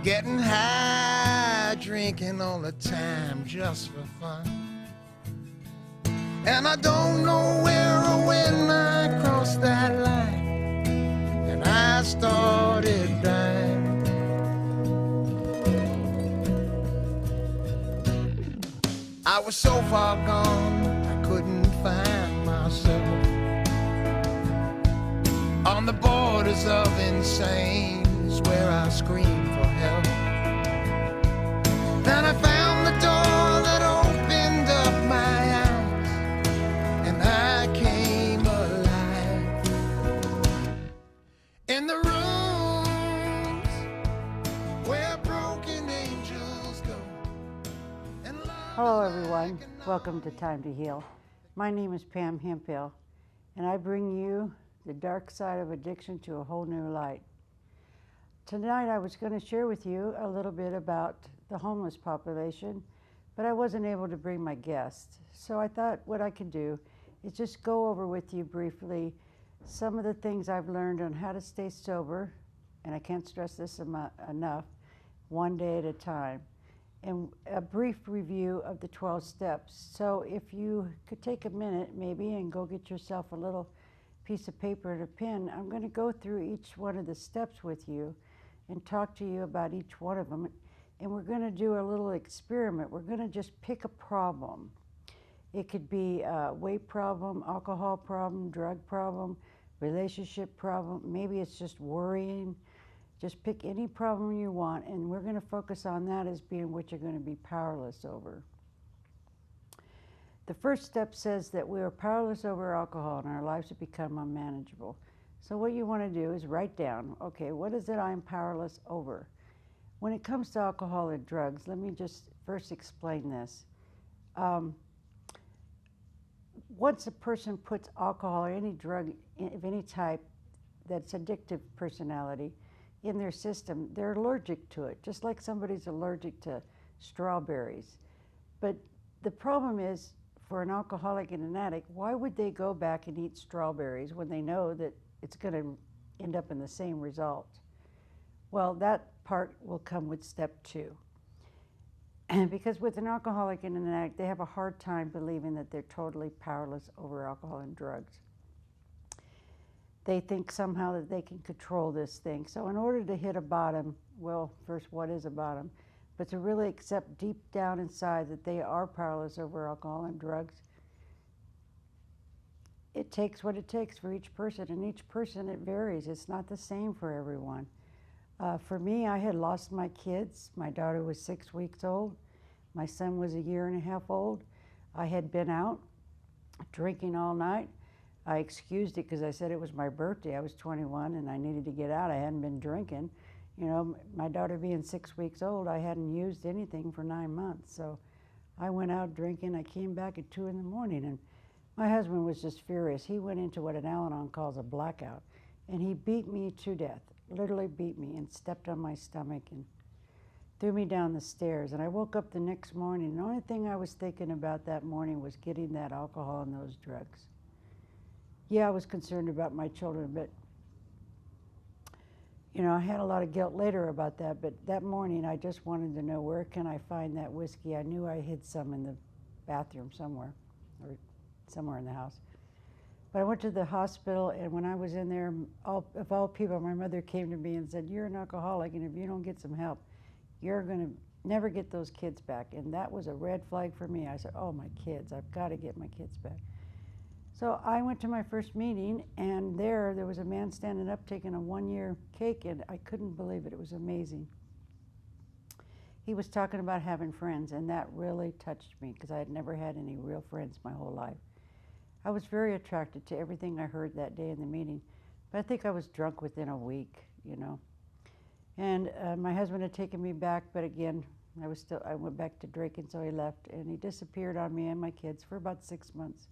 getting high, drinking all the time just for fun. And I don't know where or when I crossed that line, and I started dying. I was so far gone, I couldn't find myself. On the borders of insane is where I screamed for help. Then I found the door that opened up my eyes, and I came alive. In the rooms where broken angels go. And Hello everyone, welcome to Time to Heal. My name is Pam Hemphill, and I bring you the dark side of addiction to a whole new light. Tonight I was going to share with you a little bit about the homeless population, but I wasn't able to bring my guests. So I thought what I could do is just go over with you briefly some of the things I've learned on how to stay sober, and I can't stress this enough, one day at a time, and a brief review of the 12 steps. So if you could take a minute maybe and go get yourself a little piece of paper and a pen, I'm going to go through each one of the steps with you and talk to you about each one of them. And we're going to do a little experiment. We're going to just pick a problem. It could be a weight problem, alcohol problem, drug problem, relationship problem. Maybe it's just worrying. Just pick any problem you want, and we're going to focus on that as being what you're going to be powerless over. The first step says that we are powerless over alcohol and our lives have become unmanageable. So what you want to do is write down, okay, what is it I'm powerless over? When it comes to alcohol and drugs, let me just first explain this. Once a person puts alcohol or any drug of any type that's addictive personality in their system, they're allergic to it, just like somebody's allergic to strawberries. But the problem is, for an alcoholic and an addict, why would they go back and eat strawberries when they know that it's going to end up in the same result? Well, that part will come with step 2. Because with an alcoholic and an addict, they have a hard time believing that they're totally powerless over alcohol and drugs. They think somehow that they can control this thing. So in order to hit a bottom, well, first, what is a bottom? But to really accept deep down inside that they are powerless over alcohol and drugs, it takes what it takes for each person, and each person, it varies. It's not the same for everyone. For me, I had lost my kids. My daughter was 6 weeks old. My son was 1.5 years old. I had been out drinking all night. I excused it because I said it was my birthday. I was 21 and I needed to get out. I hadn't been drinking. You know, my daughter being 6 weeks old, I hadn't used anything for 9 months. So I went out drinking. I came back at 2 in the morning, and my husband was just furious. He went into what an Al-Anon calls a blackout, and he beat me to death, literally beat me, and stepped on my stomach and threw me down the stairs. And I woke up the next morning, and the only thing I was thinking about that morning was getting that alcohol and those drugs. Yeah, I was concerned about my children, but you know, I had a lot of guilt later about that, but that morning I just wanted to know, where can I find that whiskey? I knew I hid some in the bathroom somewhere, or somewhere in the house. But I went to the hospital, and when I was in there, of all people, my mother came to me and said, "You're an alcoholic, and if you don't get some help, you're going to never get those kids back." And that was a red flag for me. I said, oh, my kids, I've got to get my kids back. So I went to my first meeting, and there was a man standing up taking a 1-year cake, and I couldn't believe it. It was amazing. He was talking about having friends, and that really touched me because I had never had any real friends my whole life. I was very attracted to everything I heard that day in the meeting, but I think I was drunk within a week, you know. And my husband had taken me back, but again, I went back to drinking, so he left, and he disappeared on me and my kids for about 6 months.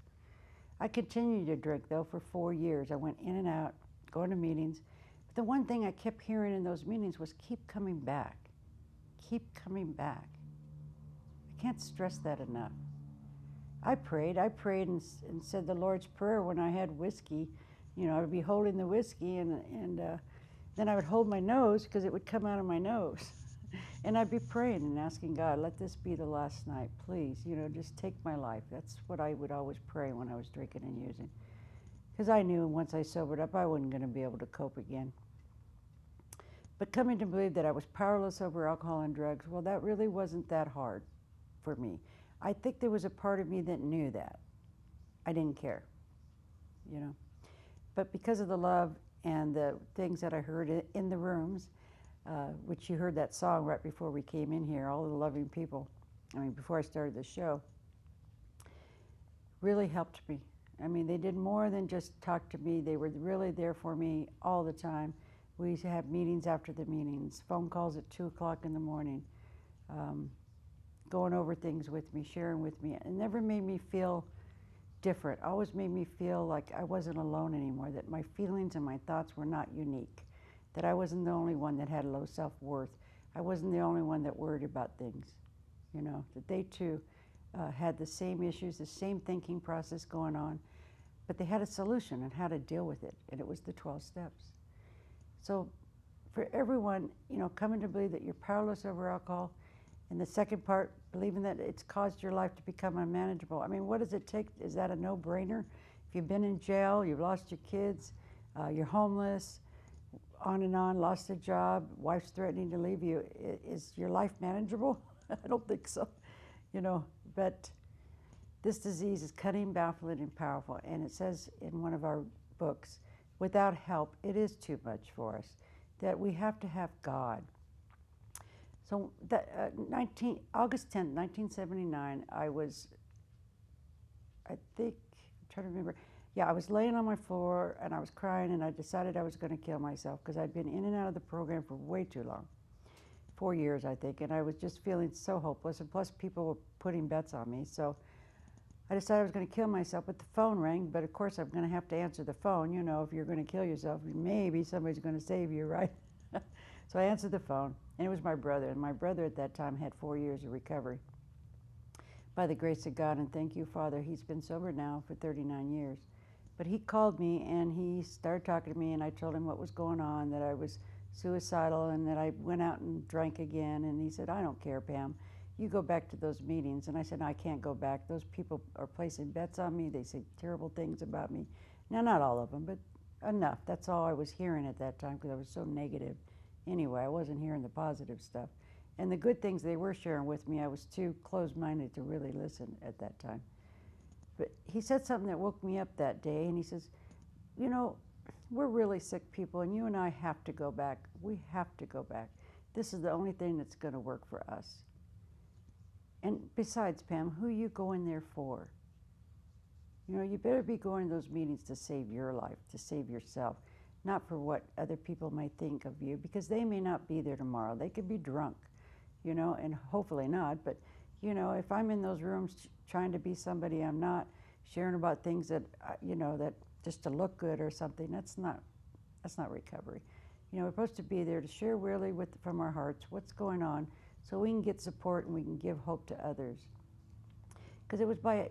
I continued to drink, though, for 4 years. I went in and out, going to meetings. But the one thing I kept hearing in those meetings was, keep coming back. Keep coming back. I can't stress that enough. I prayed and said the Lord's Prayer when I had whiskey. You know, I would be holding the whiskey, and then I would hold my nose because it would come out of my nose. And I'd be praying and asking God, let this be the last night, please. Just take my life. That's what I would always pray when I was drinking and using. Because I knew once I sobered up, I wasn't going to be able to cope again. But coming to believe that I was powerless over alcohol and drugs, well, that really wasn't that hard for me. I think there was a part of me that knew that. I didn't care, But because of the love and the things that I heard in the rooms, which you heard that song right before we came in here, all the loving people, before I started the show, really helped me. They did more than just talk to me. They were really there for me all the time. We used to have meetings after the meetings, phone calls at 2 o'clock in the morning, going over things with me, sharing with me. It never made me feel different. It always made me feel like I wasn't alone anymore, that my feelings and my thoughts were not unique, that I wasn't the only one that had low self-worth. I wasn't the only one that worried about things, that they too had the same issues, the same thinking process going on, but they had a solution on how to deal with it, and it was the 12 steps. So for everyone, coming to believe that you're powerless over alcohol, and the second part, believing that it's caused your life to become unmanageable. What does it take? Is that a no-brainer? If you've been in jail, you've lost your kids, you're homeless, on and on, lost a job, wife's threatening to leave you, is your life manageable? I don't think so, but this disease is cunning, baffling, and powerful. And it says in one of our books, without help, it is too much for us, that we have to have God. So August 10th, 1979, I was laying on my floor and I was crying, and I decided I was going to kill myself because I'd been in and out of the program for way too long, 4 years, I think, and I was just feeling so hopeless, and plus people were putting bets on me. So I decided I was going to kill myself, but the phone rang, but of course I'm going to have to answer the phone. If you're going to kill yourself, maybe somebody's going to save you, right? So I answered the phone, and it was my brother, and my brother at that time had 4 years of recovery. By the grace of God, and thank you, Father, he's been sober now for 39 years. But he called me, and he started talking to me, and I told him what was going on, that I was suicidal, and that I went out and drank again. And he said, I don't care, Pam. You go back to those meetings. And I said, no, I can't go back. Those people are placing bets on me. They say terrible things about me. Now, not all of them, but enough. That's all I was hearing at that time, because I was so negative. Anyway, I wasn't hearing the positive stuff. And the good things they were sharing with me, I was too closed-minded to really listen at that time. But he said something that woke me up that day, and he says, we're really sick people, and you and I have to go back. We have to go back. This is the only thing that's going to work for us. And besides, Pam, who are you going there for? You better be going to those meetings to save your life, to save yourself, not for what other people might think of you, because they may not be there tomorrow. They could be drunk, and hopefully not. But, if I'm in those rooms trying to be somebody I'm not, sharing about things that, that just to look good or something, that's not recovery. We're supposed to be there to share really from our hearts what's going on, so we can get support and we can give hope to others. Because it was by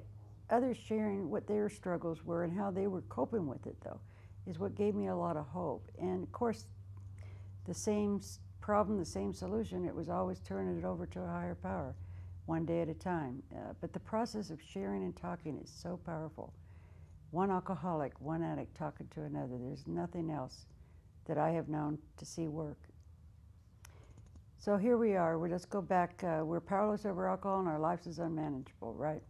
others sharing what their struggles were and how they were coping with it, though, is what gave me a lot of hope. And of course, the same problem, the same solution, it was always turning it over to a higher power, one day at a time. But the process of sharing and talking is so powerful. One alcoholic, one addict talking to another. There's nothing else that I have known to see work. So here we are. Let's go back. We're powerless over alcohol and our lives is unmanageable, right?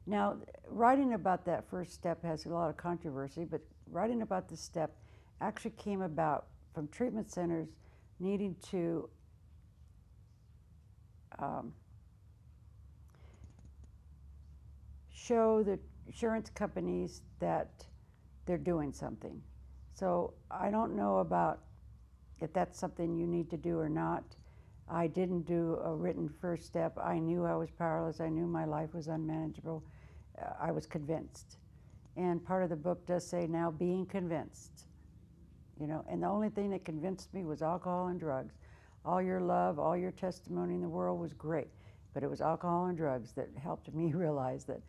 Now, writing about that first step has a lot of controversy, but writing about this step actually came about from treatment centers needing to show the insurance companies that they're doing something. So I don't know about if that's something you need to do or not. I didn't do a written first step. I knew I was powerless. I knew my life was unmanageable. I was convinced. And part of the book does say now being convinced, and the only thing that convinced me was alcohol and drugs. All your love, all your testimony in the world was great, but it was alcohol and drugs that helped me realize that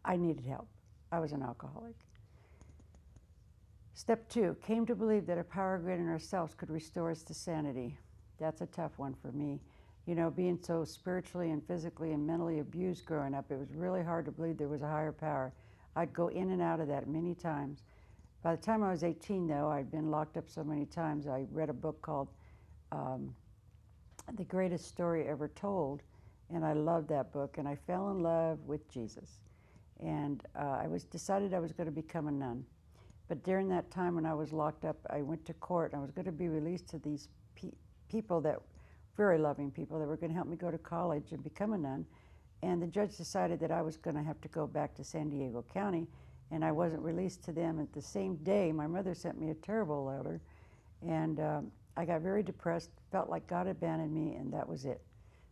I needed help. I was an alcoholic. Step 2, came to believe that a power greater than ourselves could restore us to sanity. That's a tough one for me. You know, being so spiritually and physically and mentally abused growing up, it was really hard to believe there was a higher power. I'd go in and out of that many times. By the time I was 18, though, I'd been locked up so many times, I read a book called The Greatest Story Ever Told, and I loved that book, and I fell in love with Jesus. And I decided I was going to become a nun. But during that time when I was locked up, I went to court, and I was going to be released to these people that, very loving people, that were going to help me go to college and become a nun. And the judge decided that I was going to have to go back to San Diego County, and I wasn't released to them. At the same day, my mother sent me a terrible letter, and I got very depressed, felt like God abandoned me, and that was it.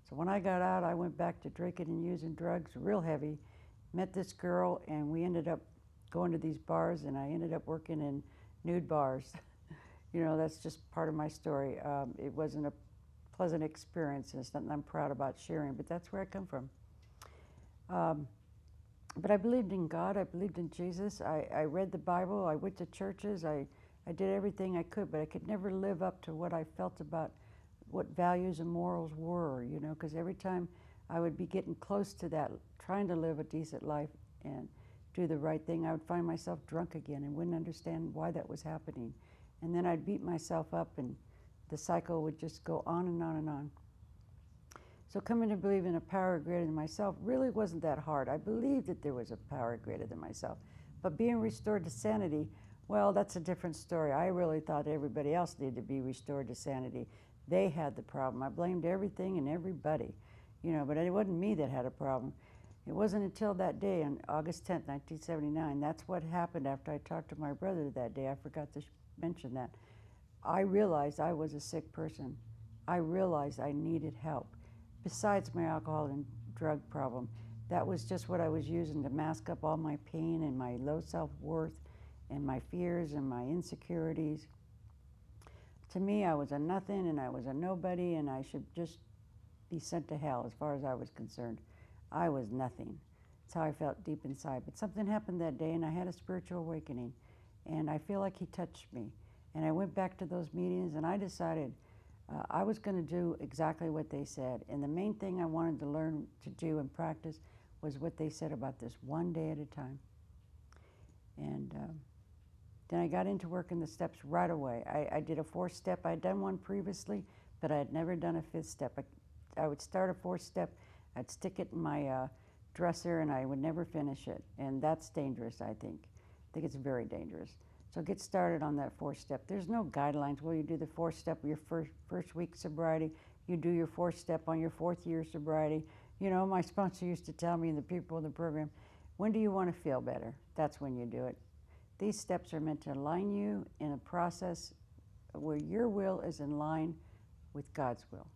So when I got out, I went back to drinking and using drugs real heavy, met this girl, and we ended up going to these bars, and I ended up working in nude bars. You know, that's just part of my story. It wasn't a pleasant experience, and it's something I'm proud about sharing, but that's where I come from. But I believed in God, I believed in Jesus, I read the Bible, I went to churches, I did everything I could, but I could never live up to what I felt about what values and morals were, you know, because every time I would be getting close to that, trying to live a decent life and do the right thing, I would find myself drunk again and wouldn't understand why that was happening. And then I'd beat myself up, and the cycle would just go on and on and on. So coming to believe in a power greater than myself really wasn't that hard. I believed that there was a power greater than myself. But being restored to sanity, well, that's a different story. I really thought everybody else needed to be restored to sanity. They had the problem. I blamed everything and everybody, you know, but it wasn't me that had a problem. It wasn't until that day, on August 10th, 1979, that's what happened after I talked to my brother that day. I forgot to mention that. I realized I was a sick person. I realized I needed help. Besides my alcohol and drug problem, that was just what I was using to mask up all my pain and my low self-worth and my fears and my insecurities. To me, I was a nothing and I was a nobody, and I should just be sent to hell as far as I was concerned. I was nothing. That's how I felt deep inside. But something happened that day, and I had a spiritual awakening, and I feel like he touched me. And I went back to those meetings, and I decided I was going to do exactly what they said. And the main thing I wanted to learn to do and practice was what they said about this, one day at a time. And then I got into working the steps right away. I did a 4th step. I'd done one previously, but I had never done a 5th step. I would start a 4th step, I'd stick it in my dresser, and I would never finish it. And that's dangerous, I think. I think it's very dangerous. So get started on that 4th step. There's no guidelines. Well, you do the 4th step your first week sobriety. You do your 4th step on your 4th year sobriety. You know, my sponsor used to tell me, and the people in the program, when do you want to feel better? That's when you do it. These steps are meant to align you in a process where your will is in line with God's will.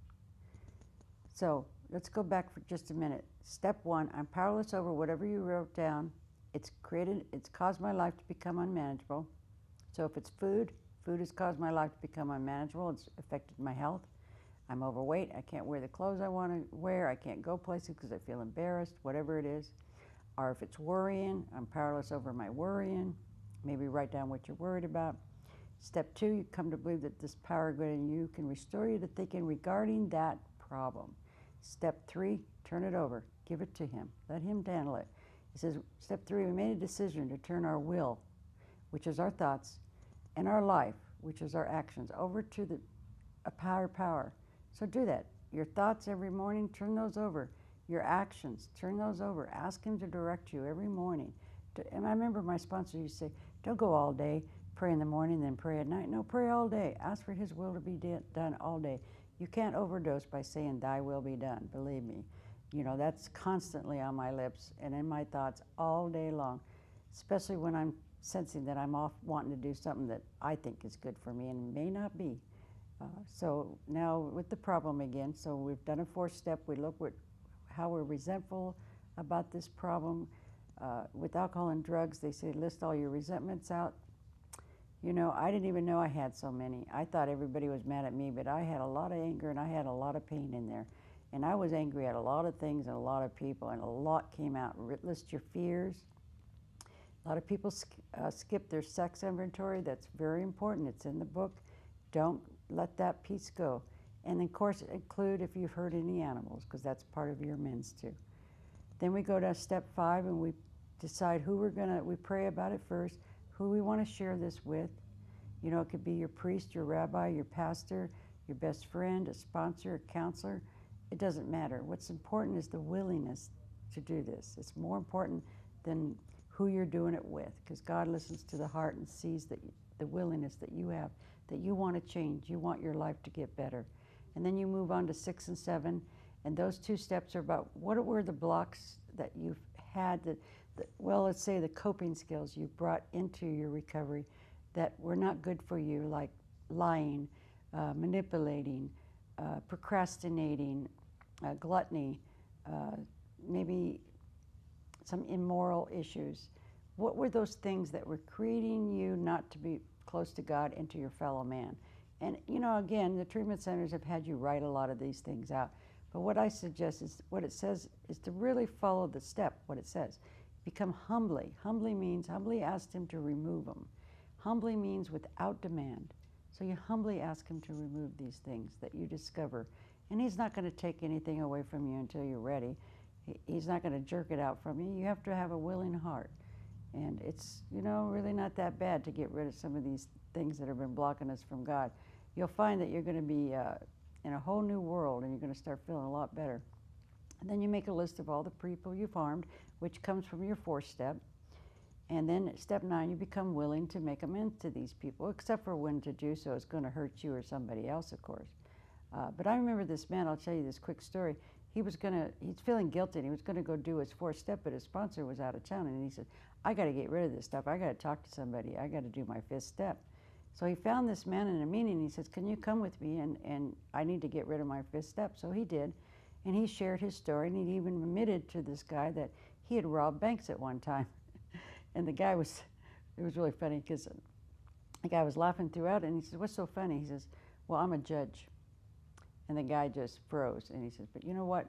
So let's go back for just a minute. Step 1, I'm powerless over whatever you wrote down. It's caused my life to become unmanageable. So if it's food has caused my life to become unmanageable. It's affected my health. I'm overweight. I can't wear the clothes I want to wear. I can't go places because I feel embarrassed, whatever it is. Or if it's worrying, I'm powerless over my worrying. Maybe write down what you're worried about. Step 2, you come to believe that this power greater than you can restore you to thinking regarding that problem. Step 3, turn it over. Give it to him. Let him handle it. It says, step 3, we made a decision to turn our will, which is our thoughts, and our life, which is our actions, over to a higher power. So do that. Your thoughts every morning, turn those over. Your actions, turn those over. Ask him to direct you every morning. And I remember my sponsor used to say, don't go all day, pray in the morning, then pray at night. No, pray all day. Ask for his will to be done all day. You can't overdose by saying, thy will be done, believe me. You know, that's constantly on my lips and in my thoughts all day long, especially when I'm sensing that I'm off wanting to do something that I think is good for me and may not be. So now with the problem again, so we've done a 4th step. We look at how we're resentful about this problem. With alcohol and drugs, they say list all your resentments out. You know, I didn't even know I had so many. I thought everybody was mad at me, but I had a lot of anger and I had a lot of pain in there. And I was angry at a lot of things and a lot of people, and a lot came out. List your fears. A lot of people skip their sex inventory. That's very important. It's in the book. Don't let that piece go. And then, of course, include if you've hurt any animals, because that's part of your amends too. Then we go to step 5 and we decide who we pray about it first, who we want to share this with. You know, it could be your priest, your rabbi, your pastor, your best friend, a sponsor, a counselor. It doesn't matter. What's important is the willingness to do this. It's more important than who you're doing it with, because God listens to the heart and sees that the willingness that you have, that you want to change, you want your life to get better. And then you move on to 6 and 7, and those 2 steps are about what were the blocks that you've had, well, let's say the coping skills you brought into your recovery that were not good for you, like lying, manipulating, procrastinating, gluttony, maybe some immoral issues. What were those things that were creating you not to be close to God and to your fellow man? And, you know, again, the treatment centers have had you write a lot of these things out. But what I suggest is, what it says is to really follow the step, what it says. Become humbly. Humbly means, humbly ask Him to remove them. Humbly means without demand. So you humbly ask Him to remove these things that you discover. And He's not going to take anything away from you until you're ready. He's not going to jerk it out from you. You have to have a willing heart. And it's, you know, really not that bad to get rid of some of these things that have been blocking us from God. You'll find that you're going to be in a whole new world, and you're going to start feeling a lot better. And then you make a list of all the people you've harmed, which comes from your 4th step. And then at step 9, you become willing to make amends to these people, except for when to do so is going to hurt you or somebody else, of course. But I remember this man, I'll tell you this quick story. He's feeling guilty, and he was going to go do his 4th step, but his sponsor was out of town, and he said, I got to get rid of this stuff. I got to talk to somebody. I got to do my 5th step. So he found this man in a meeting, and he says, can you come with me, and I need to get rid of my 5th step. So he did, and he shared his story, and he even admitted to this guy that he had robbed banks at one time. And the guy it was really funny, because the guy was laughing throughout it, and he said, what's so funny? He says, well, I'm a judge. And the guy just froze, and he says, but you know what?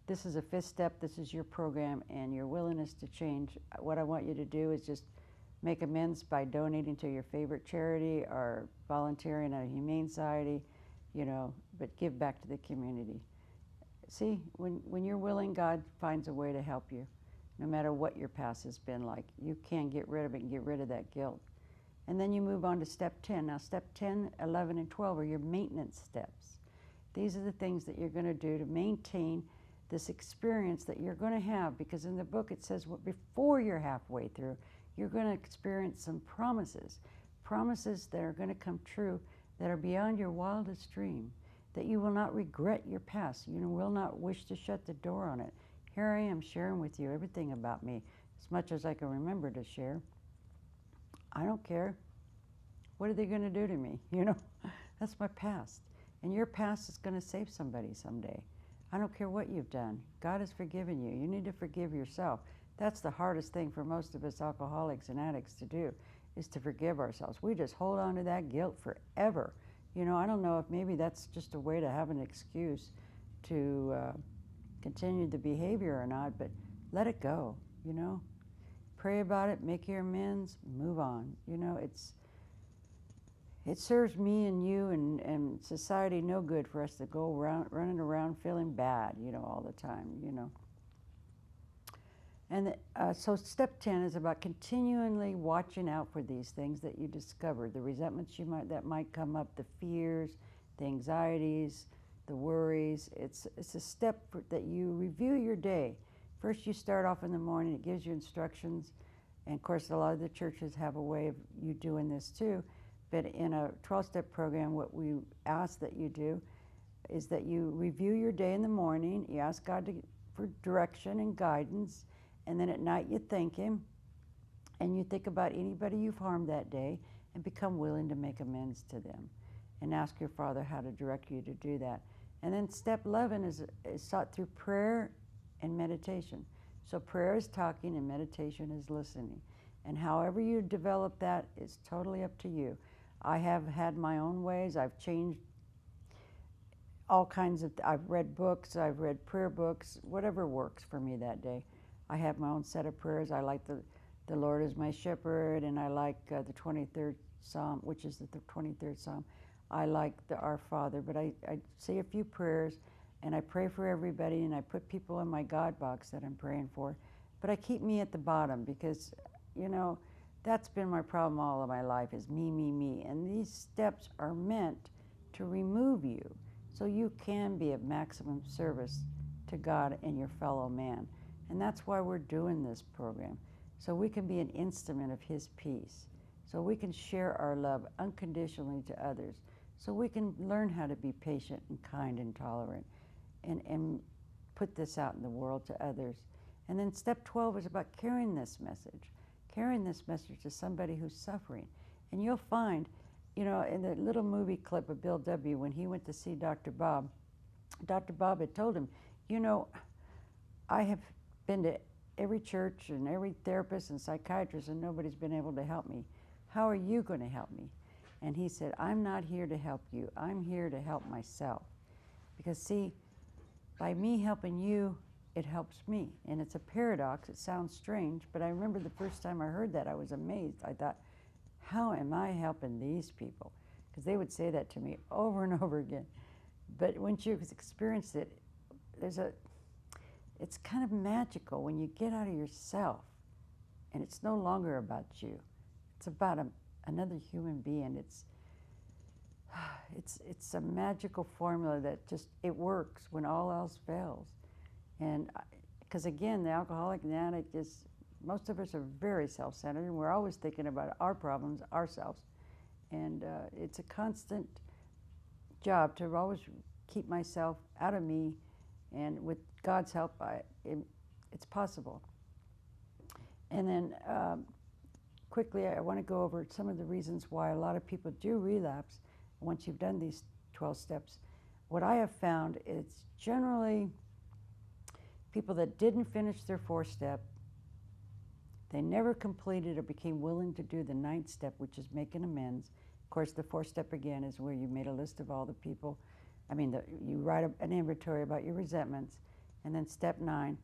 This is a 5th step, this is your program, and your willingness to change. What I want you to do is just make amends by donating to your favorite charity or volunteering at a humane society, you know, but give back to the community. See, when you're willing, God finds a way to help you, no matter what your past has been like. You can get rid of it and get rid of that guilt. And then you move on to step 10. Now, step 10, 11, and 12 are your maintenance steps. These are the things that you're going to do to maintain this experience that you're going to have, because in the book it says before you're halfway through, you're going to experience some promises that are going to come true, that are beyond your wildest dream, that you will not regret your past. You will not wish to shut the door on it. Here I am sharing with you everything about me, as much as I can remember to share. I don't care. What are they going to do to me? You know, that's my past. And your past is going to save somebody someday. I don't care what you've done. God has forgiven you. You need to forgive yourself. That's the hardest thing for most of us alcoholics and addicts to do, is to forgive ourselves. We just hold on to that guilt forever. You know, I don't know if maybe that's just a way to have an excuse to continue the behavior or not, but let it go, you know. Pray about it, make your amends, move on. You know, it serves me and you and society no good for us to go around, running around feeling bad, you know, all the time, you know. And so step 10 is about continually watching out for these things that you discover, the resentments that might come up, the fears, the anxieties, the worries. It's a step that you review your day. First, you start off in the morning. It gives you instructions. And, of course, a lot of the churches have a way of you doing this, too. But in a 12-step program, what we ask that you do is that you review your day in the morning. You ask God for direction and guidance. And then at night, you thank Him. And you think about anybody you've harmed that day and become willing to make amends to them. And ask your Father how to direct you to do that. And then step 11 is sought through prayer and meditation. So prayer is talking and meditation is listening. And however you develop that is totally up to you. I have had my own ways. I've changed all kinds of, I've read books, I've read prayer books, whatever works for me that day. I have my own set of prayers. I like the the Lord is my shepherd, and I like the 23rd Psalm, which is the 23rd Psalm. I like the Our Father, but I say a few prayers, and I pray for everybody, and I put people in my God box that I'm praying for. But I keep me at the bottom because, you know, that's been my problem all of my life is me, me, me. And these steps are meant to remove you so you can be of maximum service to God and your fellow man. And that's why we're doing this program, so we can be an instrument of His peace, so we can share our love unconditionally to others, so we can learn how to be patient and kind and tolerant and put this out in the world to others. And then step 12 is about carrying this message to somebody who's suffering. And you'll find, you know, in the little movie clip of Bill W., when he went to see Dr. Bob had told him, you know, I have been to every church and every therapist and psychiatrist and nobody's been able to help me. How are you going to help me? And he said, I'm not here to help you. I'm here to help myself. Because see, by me helping you, it helps me. And it's a paradox. It sounds strange, but I remember the first time I heard that, I was amazed. I thought, how am I helping these people? Because they would say that to me over and over again. But once you've experienced it, it's kind of magical when you get out of yourself and it's no longer about you. It's about another human being. It's a magical formula that just, it works when all else fails. And because again, the alcoholic and the addict is, most of us are very self-centered and we're always thinking about our problems, ourselves. And it's a constant job to always keep myself out of me, and with God's help, it's possible. And then quickly, I want to go over some of the reasons why a lot of people do relapse once you've done these 12 steps. What I have found is generally people that didn't finish their 4th step, they never completed or became willing to do the 9th step, which is making amends. Of course, the 4th step again is where you made a list of all the people. You write an inventory about your resentments, and then step 9.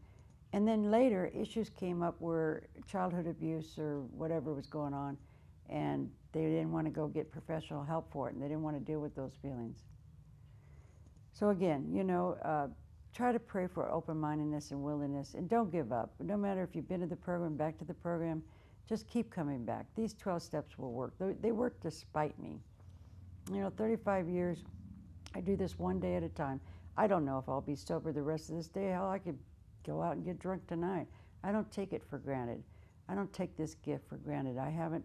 And then later, issues came up where childhood abuse or whatever was going on, and they didn't want to go get professional help for it, and they didn't want to deal with those feelings. So again, you know, try to pray for open-mindedness and willingness, and don't give up. No matter if you've been to the program, back to the program, just keep coming back. These 12 steps will work. They work despite me. You know, 35 years, I do this one day at a time. I don't know if I'll be sober the rest of this day. Hell, I could go out and get drunk tonight. I don't take it for granted. I don't take this gift for granted. I have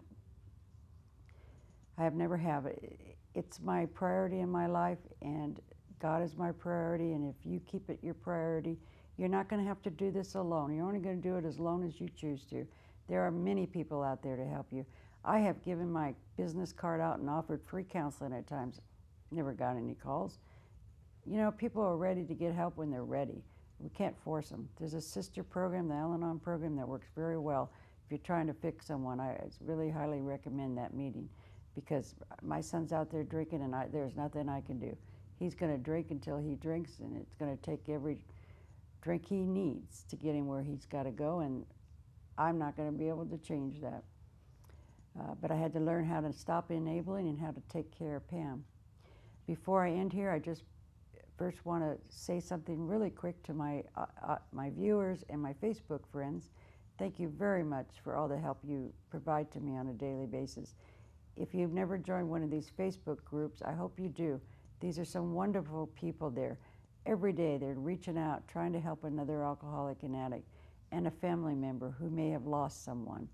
never have it. It's my priority in my life, and God is my priority, and if you keep it your priority, you're not going to have to do this alone. You're only going to do it as long as you choose to. There are many people out there to help you. I have given my business card out and offered free counseling at times. Never got any calls. You know, people are ready to get help when they're ready. We can't force them. There's a sister program, the Al-Anon program, that works very well. If you're trying to fix someone, I really highly recommend that meeting, because my son's out there drinking and there's nothing I can do. He's going to drink until he drinks, and it's going to take every drink he needs to get him where he's got to go, and I'm not going to be able to change that. But I had to learn how to stop enabling and how to take care of Pam. Before I end here, I just first want to say something really quick to my viewers and my Facebook friends. Thank you very much for all the help you provide to me on a daily basis. If you've never joined one of these Facebook groups, I hope you do. These are some wonderful people there. Every day they're reaching out, trying to help another alcoholic and addict and a family member who may have lost someone.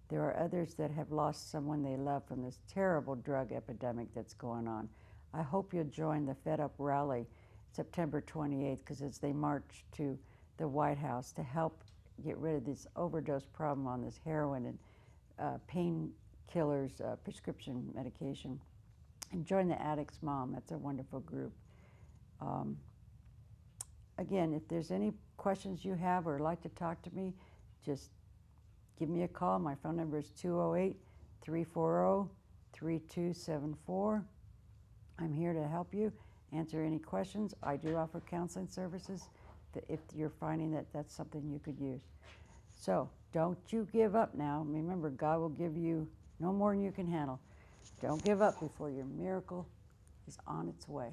There are others that have lost someone they love from this terrible drug epidemic that's going on. I hope you'll join the Fed Up rally September 28th, because as they march to the White House to help get rid of this overdose problem on this heroin and painkillers, prescription medication. And join the Addict's Mom. That's a wonderful group. Again, if there's any questions you have or like to talk to me, just give me a call. My phone number is 208-340-3274. I'm here to help you, answer any questions. I do offer counseling services if you're finding that that's something you could use. So Don't you give up now. Remember, God will give you no more than you can handle. Don't give up before your miracle is on its way.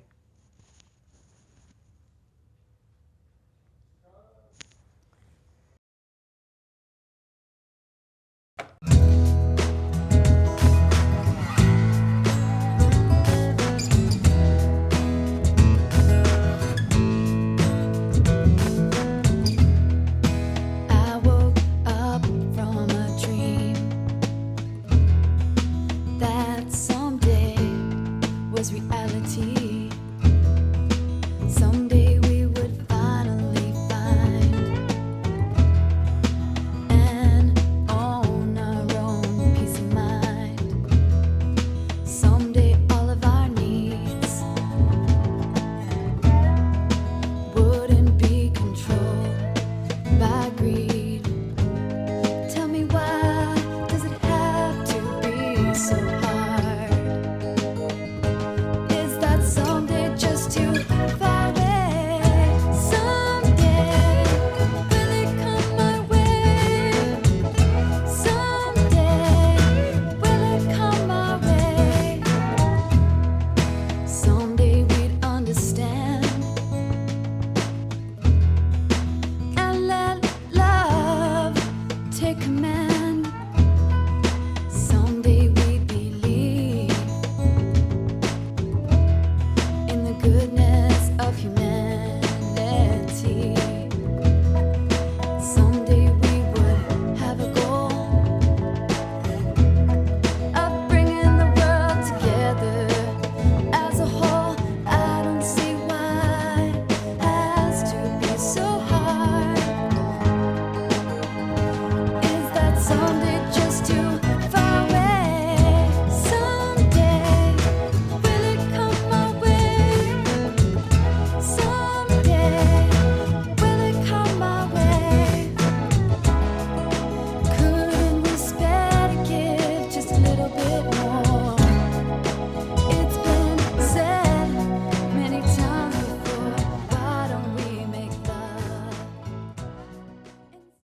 I woke up from a dream that someday was reality.